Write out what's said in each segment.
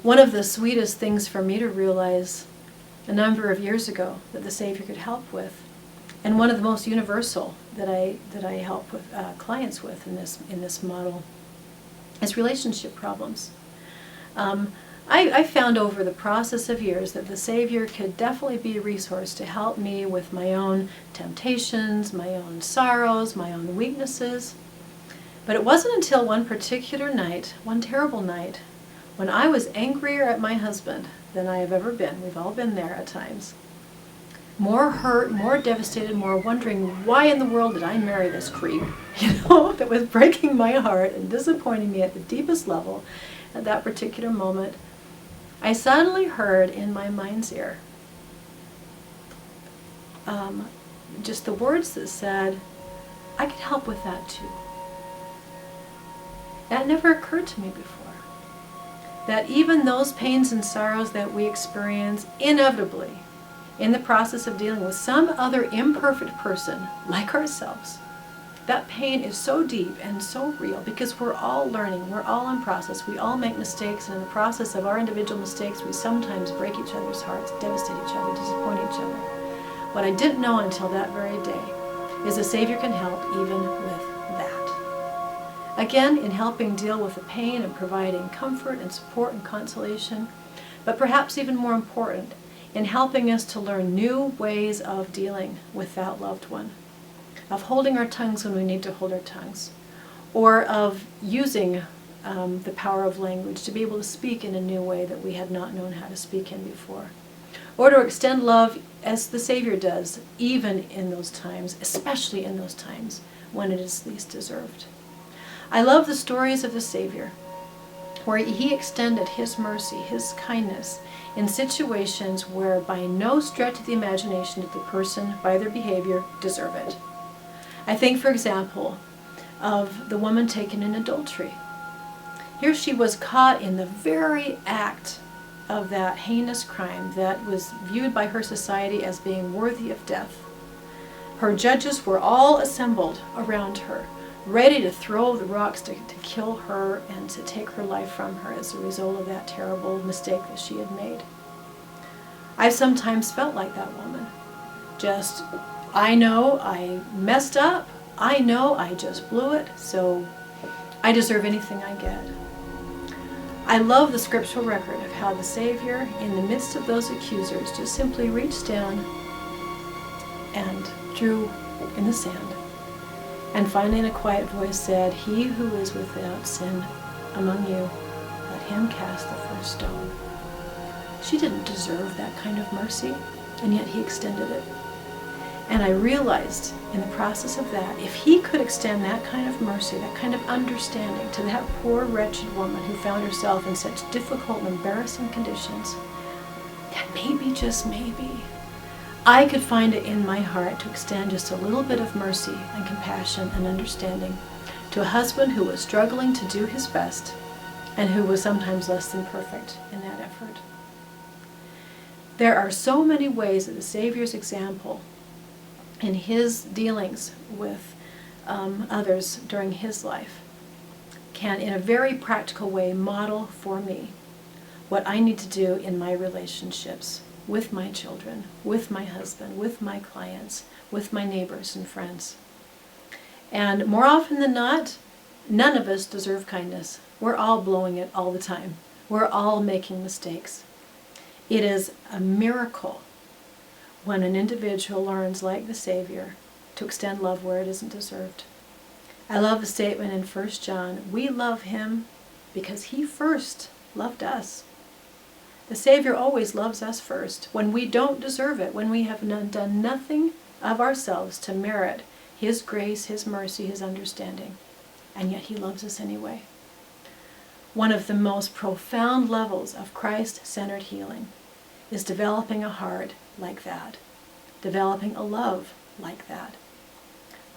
One of the sweetest things for me to realize a number of years ago that the Savior could help with, and one of the most universal that I help with clients with in this model, is relationship problems. I found over the process of years that the Savior could definitely be a resource to help me with my own temptations, my own sorrows, my own weaknesses. But it wasn't until one particular night, one terrible night, when I was angrier at my husband than I have ever been. We've all been there at times. More hurt, more devastated, more wondering why in the world did I marry this creep, that was breaking my heart and disappointing me at the deepest level at that particular moment. I suddenly heard in my mind's ear just the words that said, I could help with that too. That never occurred to me before. That even those pains and sorrows that we experience inevitably in the process of dealing with some other imperfect person like ourselves, that pain is so deep and so real because we're all learning, we're all in process, we all make mistakes, and in the process of our individual mistakes, we sometimes break each other's hearts, devastate each other, disappoint each other. What I didn't know until that very day is the Savior can help even with that. Again, in helping deal with the pain and providing comfort and support and consolation, but perhaps even more important, in helping us to learn new ways of dealing with that loved one, of holding our tongues when we need to hold our tongues, or of using the power of language to be able to speak in a new way that we had not known how to speak in before, or to extend love as the Savior does, even in those times, especially in those times when it is least deserved. I love the stories of the Savior, where he extended his mercy, his kindness, in situations where by no stretch of the imagination did the person, by their behavior, deserve it. I think, for example, of the woman taken in adultery. Here she was caught in the very act of that heinous crime that was viewed by her society as being worthy of death. Her judges were all assembled around her, ready to throw the rocks to kill her and to take her life from her as a result of that terrible mistake that she had made. I've sometimes felt like that woman. I know I messed up. I know I just blew it, so I deserve anything I get. I love the scriptural record of how the Savior, in the midst of those accusers, just simply reached down and drew in the sand. And finally in a quiet voice said, "He who is without sin among you, let him cast the first stone." She didn't deserve that kind of mercy, and yet he extended it. And I realized in the process of that, if he could extend that kind of mercy, that kind of understanding to that poor wretched woman who found herself in such difficult and embarrassing conditions, that maybe, just maybe, I could find it in my heart to extend just a little bit of mercy and compassion and understanding to a husband who was struggling to do his best and who was sometimes less than perfect in that effort. There are so many ways that the Savior's example in his dealings with others during his life can, in a very practical way, model for me what I need to do in my relationships with my children, with my husband, with my clients, with my neighbors and friends. And more often than not, none of us deserve kindness. We're all blowing it all the time. We're all making mistakes. It is a miracle when an individual learns, like the Savior, to extend love where it isn't deserved. I love the statement in 1 John, we love him because he first loved us. The Savior always loves us first, when we don't deserve it, when we have done nothing of ourselves to merit his grace, his mercy, his understanding, and yet he loves us anyway. One of the most profound levels of Christ-centered healing is developing a heart like that, developing a love like that.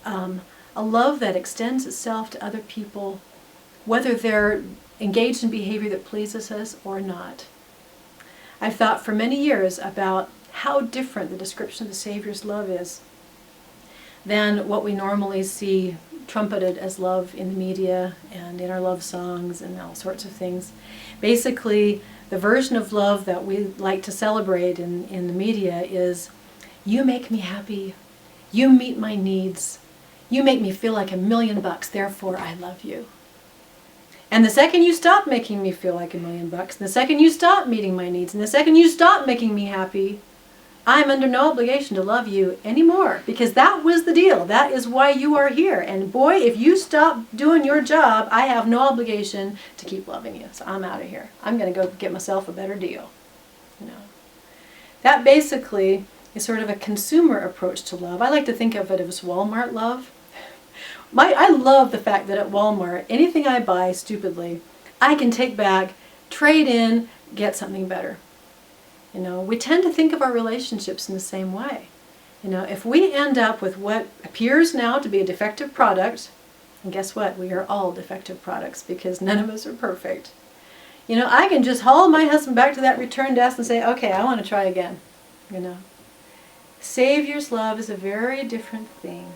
A love that extends itself to other people, whether they're engaged in behavior that pleases us or not. I've thought for many years about how different the description of the Savior's love is than what we normally see trumpeted as love in the media and in our love songs and all sorts of things. Basically, the version of love that we like to celebrate in the media is, you make me happy, you meet my needs, you make me feel like $1,000,000, therefore I love you. And the second you stop making me feel like $1,000,000, and the second you stop meeting my needs, and the second you stop making me happy, I'm under no obligation to love you anymore, because that was the deal. That is why you are here. And boy, if you stop doing your job, I have no obligation to keep loving you. So I'm out of here. I'm going to go get myself a better deal. You know, that basically is sort of a consumer approach to love. I like to think of it as Walmart love. I love the fact that at Walmart, anything I buy stupidly, I can take back, trade in, get something better. You know, we tend to think of our relationships in the same way. You know, if we end up with what appears now to be a defective product, and guess what? We are all defective products because none of us are perfect. You know, I can just haul my husband back to that return desk and say, okay, I want to try again. You know, Savior's love is a very different thing.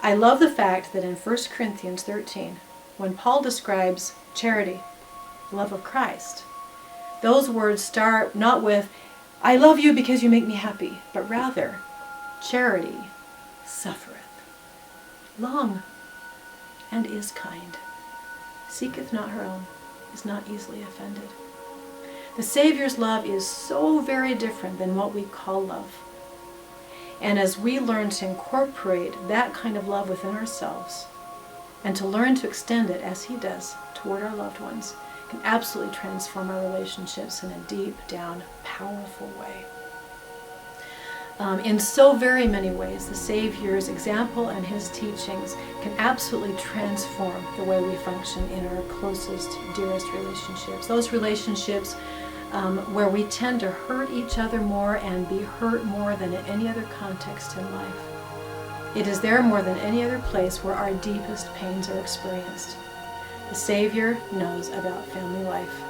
I love the fact that in 1 Corinthians 13, when Paul describes charity, the love of Christ, those words start not with, I love you because you make me happy, but rather, charity suffereth long and is kind, seeketh not her own, is not easily offended. The Savior's love is so very different than what we call love. And as we learn to incorporate that kind of love within ourselves, and to learn to extend it as He does toward our loved ones, can absolutely transform our relationships in a deep down, powerful way. In so very many ways, the Savior's example and His teachings can absolutely transform the way we function in our closest, dearest relationships. Those relationships where we tend to hurt each other more and be hurt more than in any other context in life. It is there more than any other place where our deepest pains are experienced. The Savior knows about family life.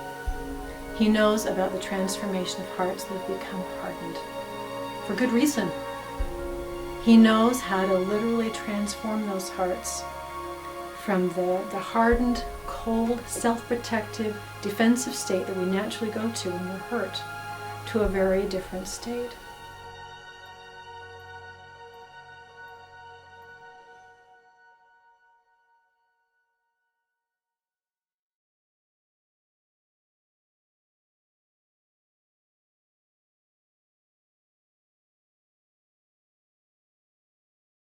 He knows about the transformation of hearts that have become hardened. For good reason. He knows how to literally transform those hearts from the hardened, cold, self-protective, defensive state that we naturally go to when we're hurt, to a very different state.